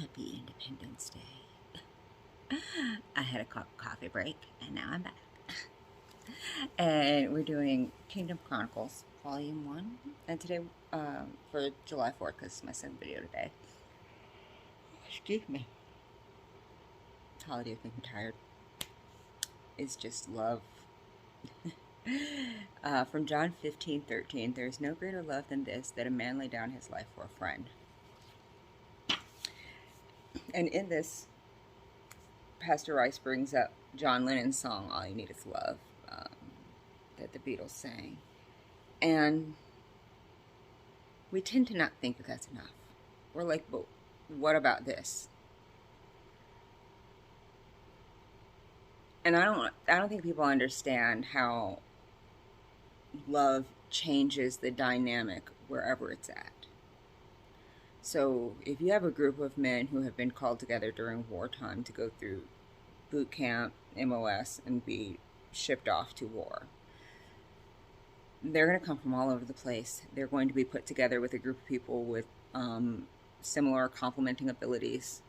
Happy Independence Day. I had a coffee break and now I'm back. And we're doing Kingdom Chronicles Volume 1. And today, for July 4th, because it's my second video today. Excuse me. Holiday think I'm tired. It's just love. From John 15:13, there is no greater love than this, that a man lay down his life for a friend. And in this, Pastor Rice brings up John Lennon's song, All You Need Is Love, that the Beatles sang. And we tend to not think that that's enough. We're like, but what about this? And I don't think people understand how love changes the dynamic wherever it's at. So if you have a group of men who have been called together during wartime to go through boot camp, MOS, and be shipped off to war, they're going to come from all over the place. They're going to be put together with a group of people with similar complementing abilities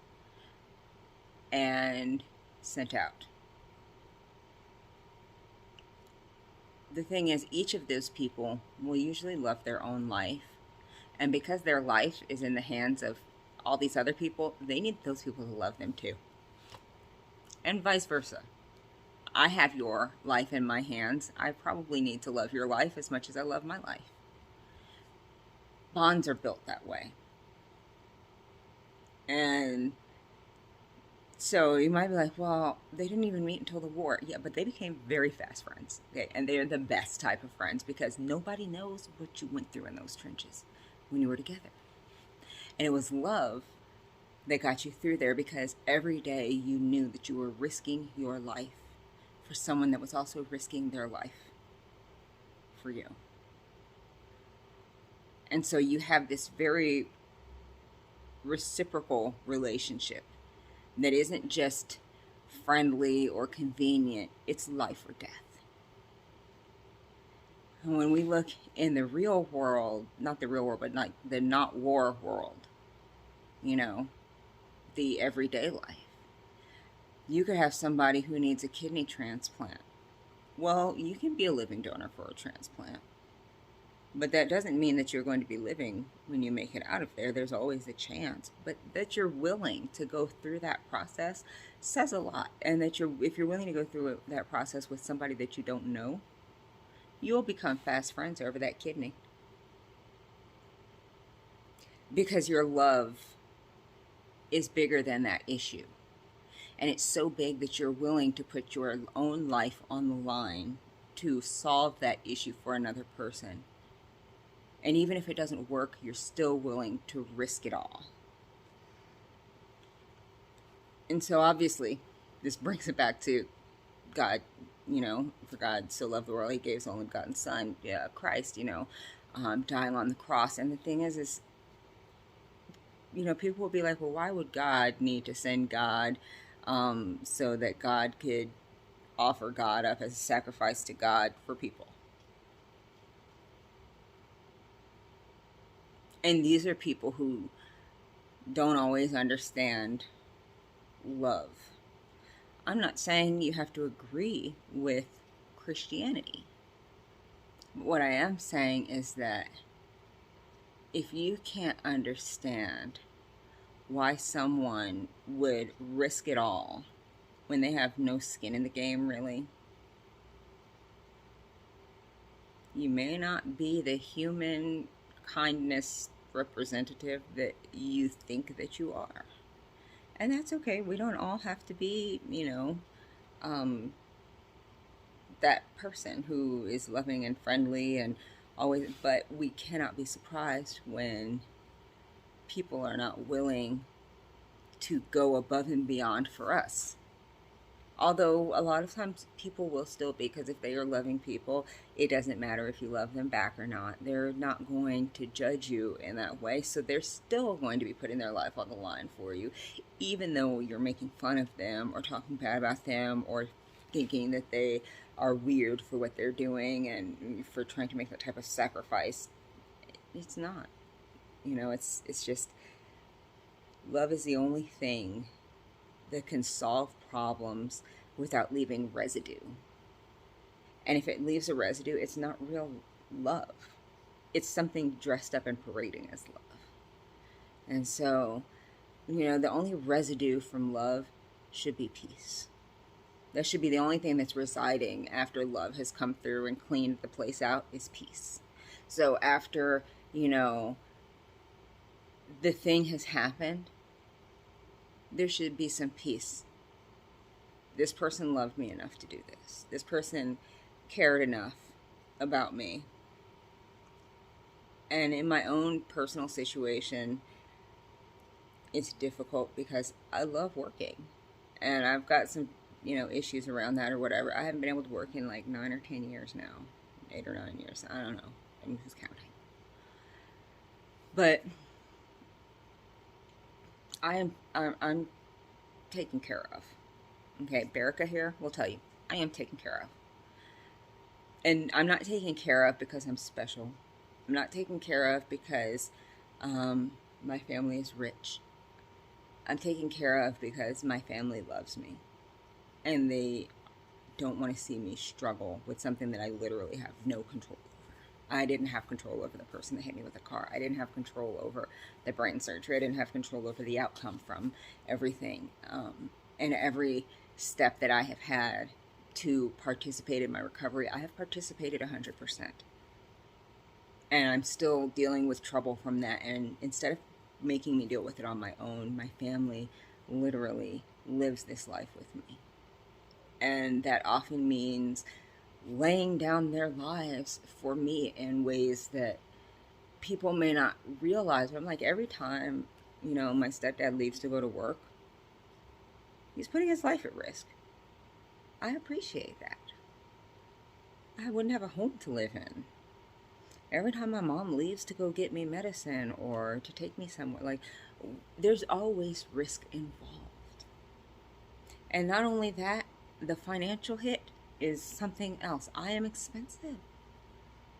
and sent out. The thing is, each of those people will usually love their own life. And because their life is in the hands of all these other people, they need those people to love them too. And vice versa. I have your life in my hands. I probably need to love your life as much as I love my life. Bonds are built that way. And so you might be like, well, they didn't even meet until the war. Yeah, but they became very fast friends. Okay, and they're the best type of friends because nobody knows what you went through in those trenches when you were together. And it was love that got you through there because every day you knew that you were risking your life for someone that was also risking their life for you. And so you have this very reciprocal relationship that isn't just friendly or convenient, it's life or death. And when we look in the real world, not the real world, but like the not war world, you know, the everyday life, you could have somebody who needs a kidney transplant. Well, you can be a living donor for a transplant. But that doesn't mean that you're going to be living when you make it out of there. There's always a chance. But that you're willing to go through that process says a lot. And that if you're willing to go through that process with somebody that you don't know, you'll become fast friends over that kidney. Because your love is bigger than that issue. And it's so big that you're willing to put your own life on the line to solve that issue for another person. And even if it doesn't work, you're still willing to risk it all. And so obviously, this brings it back to God, you know, for God so loved the world, he gave his only begotten son, Christ, dying on the cross. And the thing is, people will be like, well, why would God need to send God so that God could offer God up as a sacrifice to God for people? And these are people who don't always understand love. I'm not saying you have to agree with Christianity. But what I am saying is that if you can't understand why someone would risk it all when they have no skin in the game, really, you may not be the human kindness representative that you think that you are. And that's okay. We don't all have to be, that person who is loving and friendly and always, but we cannot be surprised when people are not willing to go above and beyond for us. Although a lot of times people will still be, because if they are loving people, it doesn't matter if you love them back or not. They're not going to judge you in that way. So they're still going to be putting their life on the line for you, even though you're making fun of them or talking bad about them or thinking that they are weird for what they're doing and for trying to make that type of sacrifice. It's not. It's just Love is the only thing that can solve problems without leaving residue. And if it leaves a residue, it's not real love. It's something dressed up and parading as love. And so, the only residue from love should be peace. That should be the only thing that's residing after love has come through and cleaned the place out, is peace. So after, the thing has happened, there should be some peace. This person loved me enough to do this. This person cared enough about me. And in my own personal situation, it's difficult because I love working. And I've got some, issues around that or whatever. I haven't been able to work in like 9 or 10 years now. 8 or 9 years. I don't know. I mean, who's counting? But I'm taken care of. Okay, Berica here will tell you, I am taken care of. And I'm not taken care of because I'm special. I'm not taken care of because my family is rich. I'm taken care of because my family loves me. And they don't want to see me struggle with something that I literally have no control over. I didn't have control over the person that hit me with a car. I didn't have control over the brain surgery. I didn't have control over the outcome from everything. And every step that I have had to participate in my recovery, I have participated 100%. And I'm still dealing with trouble from that. And instead of making me deal with it on my own, my family literally lives this life with me. And that often means laying down their lives for me in ways that people may not realize. But I'm like, every time, my stepdad leaves to go to work, he's putting his life at risk. I appreciate that. I wouldn't have a home to live in. Every time my mom leaves to go get me medicine or to take me somewhere, like, there's always risk involved. And not only that, the financial hit is something else. I am expensive.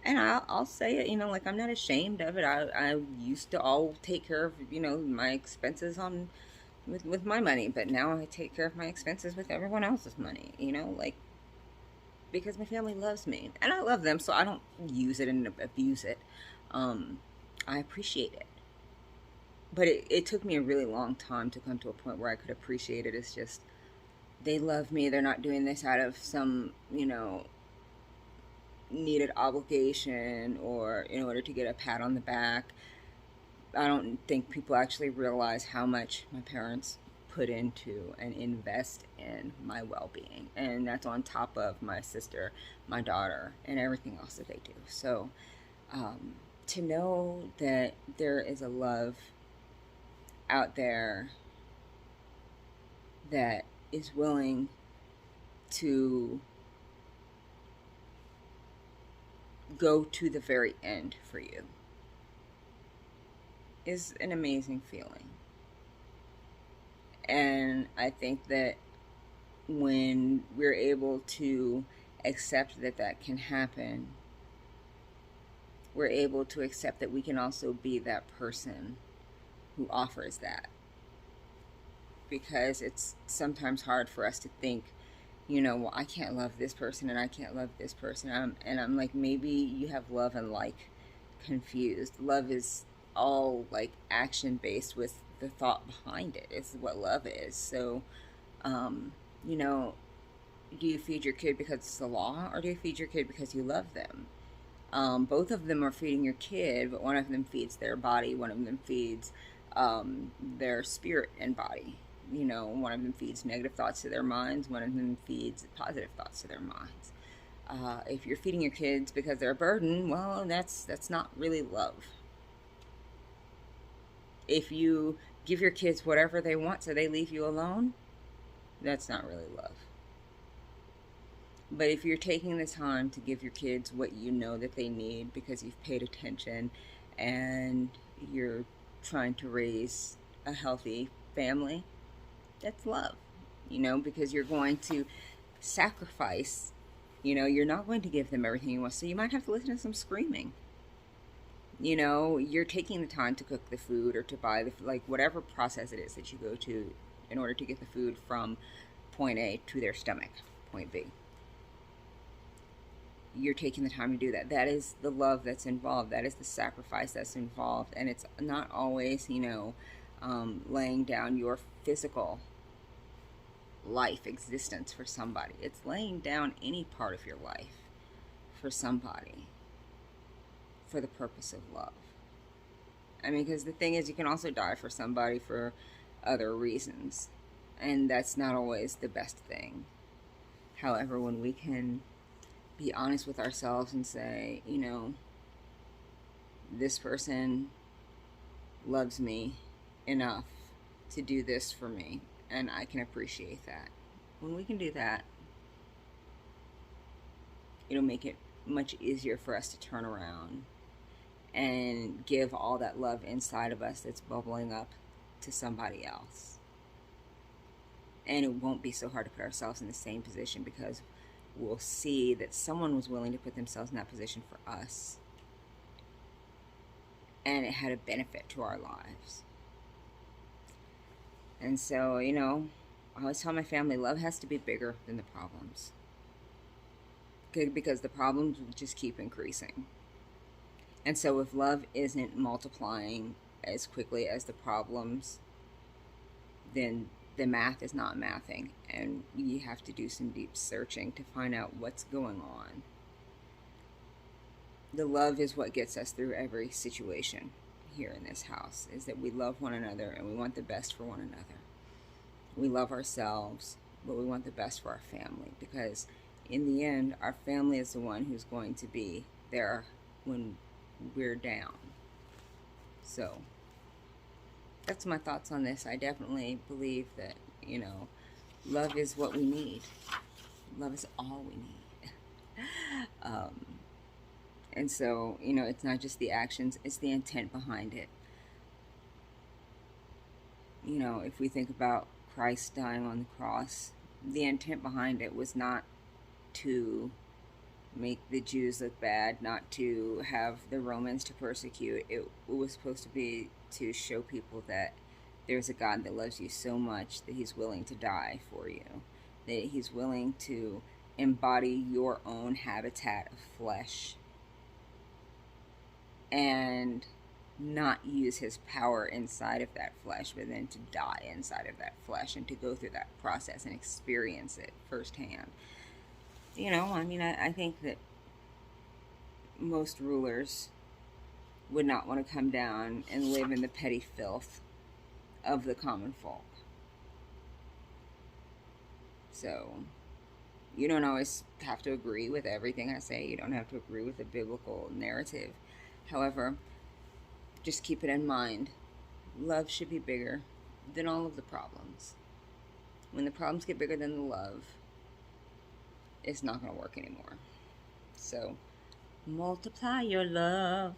And I'll say it, like, I'm not ashamed of it. I used to all take care of, my expenses with my money, but now I take care of my expenses with everyone else's money, because my family loves me. And I love them, so I don't use it and abuse it. I appreciate it. But it took me a really long time to come to a point where I could appreciate it. It's just, they love me. They're not doing this out of some, needed obligation or in order to get a pat on the back. I don't think people actually realize how much my parents put into and invest in my well-being. And that's on top of my sister, my daughter, and everything else that they do. So to know that there is a love out there that is willing to go to the very end for you is an amazing feeling. And I think that when we're able to accept that that can happen, we're able to accept that we can also be that person who offers that. Because it's sometimes hard for us to think, well, I can't love this person and I can't love this person. And I'm like, maybe you have love and like confused. Love is all like action based with the thought behind it. It's what love is. So, do you feed your kid because it's the law, or do you feed your kid because you love them? Both of them are feeding your kid, but one of them feeds their body, one of them feeds their spirit and body. One of them feeds negative thoughts to their minds, one of them feeds positive thoughts to their minds. If you're feeding your kids because they're a burden, well, that's not really love. If you give your kids whatever they want so they leave you alone, that's not really love. But if you're taking the time to give your kids what you know that they need because you've paid attention and you're trying to raise a healthy family, that's love, because you're going to sacrifice, you're not going to give them everything you want. So you might have to listen to some screaming. You know, you're taking the time to cook the food or to buy the, like, whatever process it is that you go to in order to get the food from point A to their stomach, point B. You're taking the time to do that. That is the love that's involved. That is the sacrifice that's involved. And it's not always, laying down your physical life existence for somebody. It's laying down any part of your life for somebody for the purpose of love. I mean, because the thing is, you can also die for somebody for other reasons, and that's not always the best thing. However, when we can be honest with ourselves and say, this person loves me enough to do this for me, and I can appreciate that. When we can do that, it'll make it much easier for us to turn around and give all that love inside of us that's bubbling up to somebody else. And it won't be so hard to put ourselves in the same position, because we'll see that someone was willing to put themselves in that position for us, and it had a benefit to our lives. And so, I always tell my family, love has to be bigger than the problems, because the problems will just keep increasing. And so if love isn't multiplying as quickly as the problems, then the math is not mathing, and you have to do some deep searching to find out what's going on. The love is what gets us through every situation here in this house, is that we love one another and we want the best for one another. We love ourselves, but we want the best for our family, because in the end, our family is the one who's going to be there when we're down. So that's my thoughts on this. I definitely believe that, love is what we need. Love is all we need. And so, it's not just the actions, it's the intent behind it. If we think about Christ dying on the cross, the intent behind it was not to make the Jews look bad, not to have the Romans to persecute. It was supposed to be to show people that there's a God that loves you so much that he's willing to die for you, that he's willing to embody your own habitat of flesh and not use his power inside of that flesh, but then to die inside of that flesh and to go through that process and experience it firsthand. I think that most rulers would not want to come down and live in the petty filth of the common folk. So, you don't always have to agree with everything I say. You don't have to agree with the biblical narrative. However, just keep it in mind. Love should be bigger than all of the problems. When the problems get bigger than the love, it's not going to work anymore. So, multiply your love.